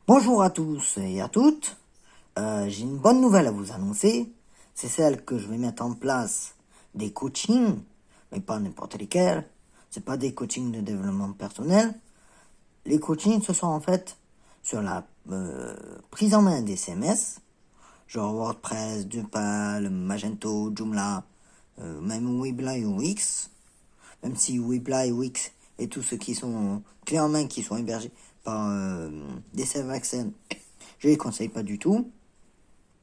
Bonjour à tous et à toutes. J'ai une bonne nouvelle à vous annoncer. C'est celle que je vais mettre en place des coachings, mais pas n'importe lesquels. C'est pas des coachings de développement personnel. Les coachings, ce sont en fait sur la prise en main des CMS, genre WordPress, Drupal, Magento, Joomla, même Weebly ou Wix. Même si Weebly, Wix et tous ceux qui sont clés en main, qui sont hébergés par des serveurs Excel, je les conseille pas du tout.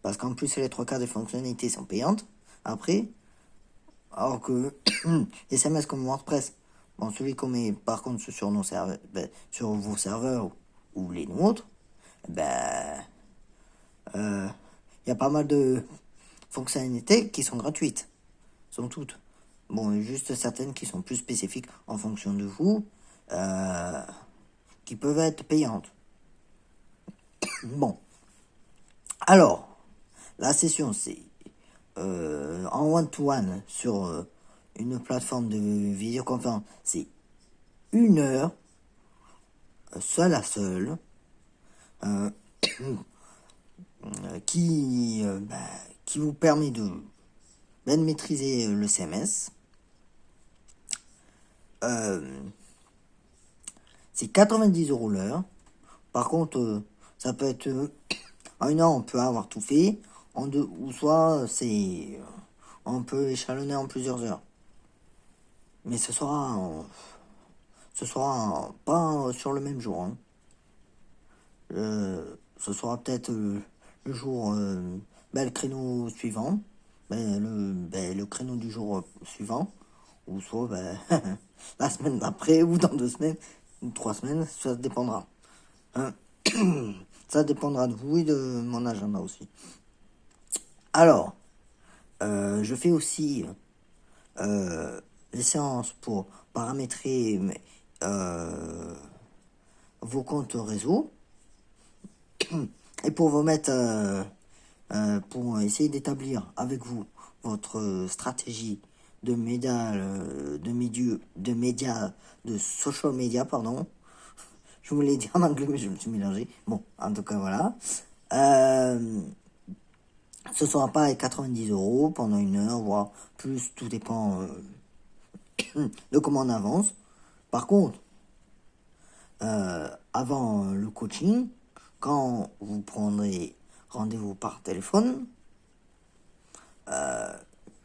Parce qu'en plus, les trois quarts des fonctionnalités sont payantes. Après, alors que les SMS comme WordPress, bon, celui qu'on met par contre sur nos serveurs, sur vos serveurs ou les nôtres, ben, il y a pas mal de fonctionnalités qui sont gratuites. Sont toutes. Bon, juste certaines qui sont plus spécifiques en fonction de vous, euh, qui peuvent être payantes. Bon, alors, la session, c'est en one-to-one sur une plateforme de vidéoconférence, c'est 1 heure, seule à seule, euh, qui vous permet de maîtriser le CMS. Euh, c'est 90 € l'heure. Par contre, ça peut être en 1 heure, on peut avoir tout fait. En deux, ou soit on peut échelonner en plusieurs heures. Mais ce sera pas sur le même jour, hein. Ce sera peut-être le jour, le créneau suivant, le créneau du jour suivant, ou soit la semaine d'après, ou dans 2 semaines, ou 3 semaines, ça dépendra. Hein. Ça dépendra de vous et de mon agenda aussi. Alors, je fais aussi les séances pour paramétrer euh, vos comptes réseau et pour vous mettre, pour essayer d'établir avec vous votre stratégie de médias, de social media, pardon. Je voulais dire en anglais, mais je me suis mélangé. Bon, en tout cas, voilà. Euh, Ce sera pas à 90 € pendant 1 heure, voire plus, tout dépend de comment on avance. Par contre, avant le coaching, quand vous prendrez rendez-vous par téléphone,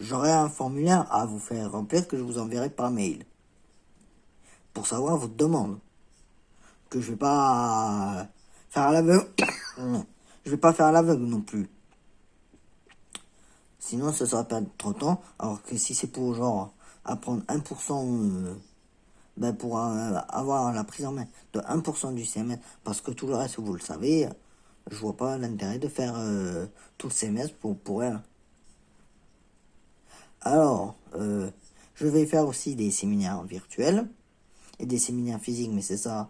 j'aurai un formulaire à vous faire remplir que je vous enverrai par mail pour savoir votre demande. Que je vais pas faire à l'aveugle. Je vais pas faire à l'aveugle non plus. Sinon, ça sera perdre trop de temps. Alors que si c'est pour genre apprendre 1%, pour avoir la prise en main de 1% du CMS, parce que tout le reste, vous le savez, je vois pas l'intérêt de faire tout le CMS pour rien. Alors, je vais faire aussi des séminaires virtuels et des séminaires physiques, mais ça,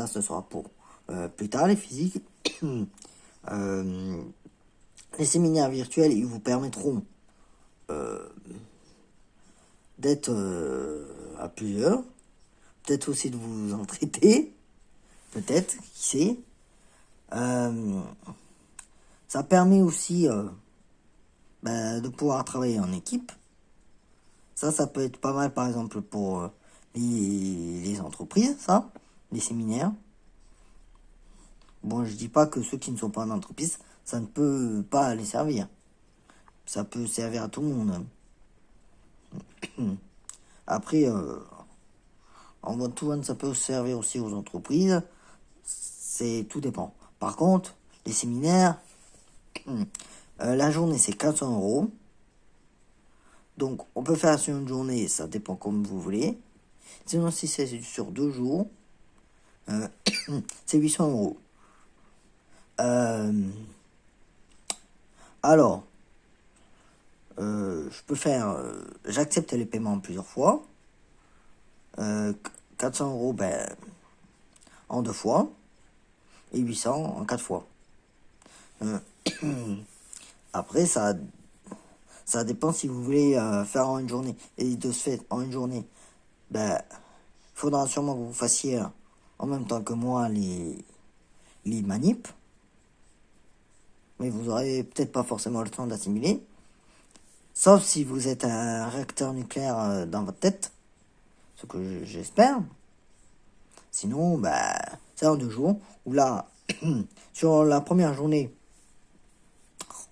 ce sera pour plus tard, les physiques. Euh, les séminaires virtuels, ils vous permettront d'être à plusieurs, peut-être aussi de vous entraider, peut-être, qui sait. Euh, Ça permet aussi de pouvoir travailler en équipe. Ça peut être pas mal, par exemple, pour les entreprises, ça, les séminaires. Bon, je dis pas que ceux qui ne sont pas en entreprise, ça ne peut pas les servir. Ça peut servir à tout le monde. Après, en one-to-one, ça peut servir aussi aux entreprises. C'est tout dépend. Par contre, les séminaires, la journée c'est 400 €. Donc, on peut faire sur une journée, ça dépend comme vous voulez. Sinon, si c'est sur 2 jours, euh, c'est 800 €. Euh, alors, je peux faire, j'accepte les paiements plusieurs fois. Euh, 400 € en 2 fois et 800 en 4 fois. Euh, Après, ça dépend si vous voulez faire en une journée. Et de ce fait, en une journée, il faudra sûrement que vous fassiez en même temps que moi les manips, mais vous aurez peut-être pas forcément le temps d'assimiler, sauf si vous êtes un réacteur nucléaire dans votre tête, ce que j'espère. Sinon, bah, c'est en 2 jours, où là, sur la première journée,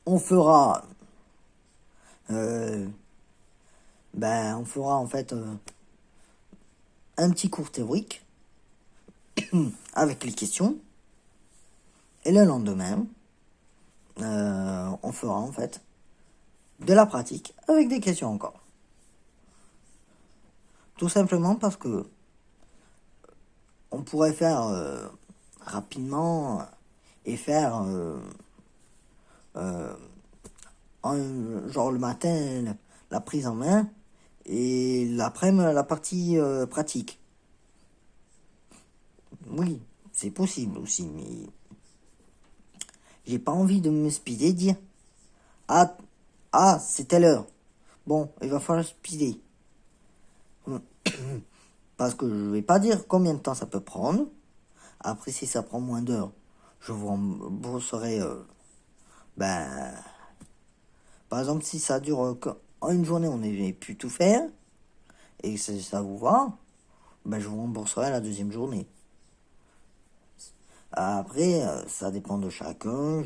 on fera, on fera en fait un petit cours théorique avec les questions. Et le lendemain, on fera en fait de la pratique avec des questions encore. Tout simplement parce que on pourrait faire rapidement et faire genre le matin la prise en main et l'après-midi la partie pratique. Oui, c'est possible aussi, mais j'ai pas envie de me speeder, dire ah, c'est telle heure. Bon, il va falloir speeder. Parce que je vais pas dire combien de temps ça peut prendre. Après, si ça prend moins d'heures, je vous rembourserai. Par exemple, si ça dure en une journée, on n'avait pu tout faire, et que ça vous va, je vous rembourserai la deuxième journée. Après, ça dépend de chacun.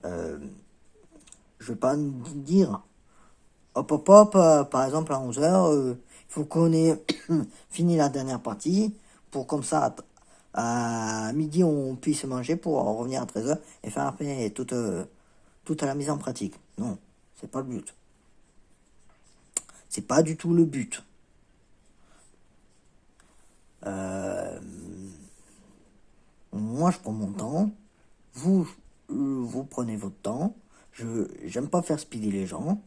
Je vais pas dire, hop, par exemple, à 11h, il faut qu'on ait fini la dernière partie, pour comme ça, à midi, on puisse manger pour revenir à 13h et faire après toute la mise en pratique. Non, c'est pas le but. C'est pas du tout le but. Moi, je prends mon temps. Vous prenez votre temps. J'aime pas faire speeder les gens.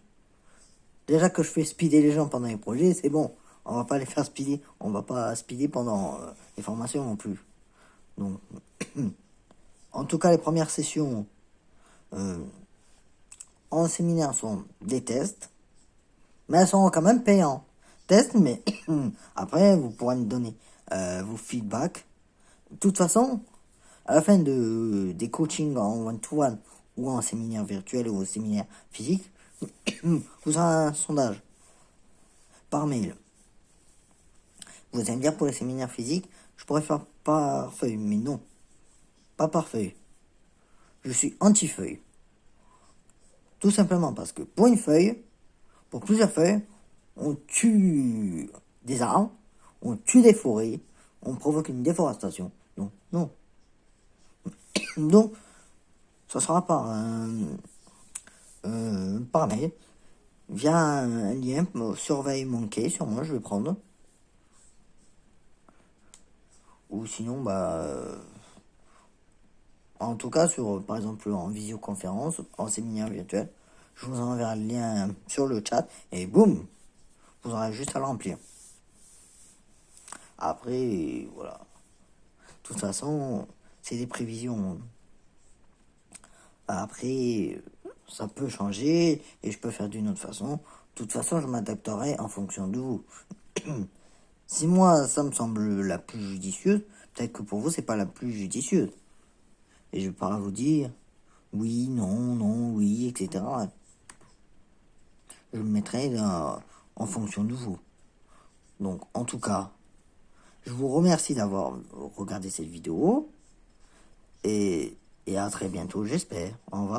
Déjà que je fais speeder les gens pendant les projets, c'est bon. On va pas les faire speeder. On va pas speeder pendant les formations non plus. Donc, en tout cas, les premières sessions en séminaire sont des tests, mais elles sont quand même payantes. Tests, mais après, vous pourrez me donner vos feedbacks. De toute façon, à la fin des coachings en one-to-one ou en séminaire virtuel ou au séminaire physique, vous aurez un sondage par mail. Vous allez me dire, pour les séminaires physiques, je pourrais faire par feuille, mais non, pas par feuille. Je suis anti-feuille. Tout simplement parce que pour une feuille, pour plusieurs feuilles, on tue des arbres, on tue des forêts, on provoque une déforestation. Donc, non. Donc, ça sera par mail, via un lien, surveille manqué, sur moi, je vais prendre. Ou sinon, en tout cas, par exemple, en visioconférence, en séminaire virtuel, je vous enverrai le lien sur le chat et boum, vous aurez juste à le remplir. Après, voilà. De toute façon, c'est des prévisions. Après, ça peut changer et je peux faire d'une autre façon. De toute façon, je m'adapterai en fonction de vous. Si moi, ça me semble la plus judicieuse, peut-être que pour vous, c'est pas la plus judicieuse. Et je vais pas vous dire oui, non, oui, etc. Je me mettrai en fonction de vous. Donc, en tout cas, je vous remercie d'avoir regardé cette vidéo. Et à très bientôt, j'espère. Au revoir.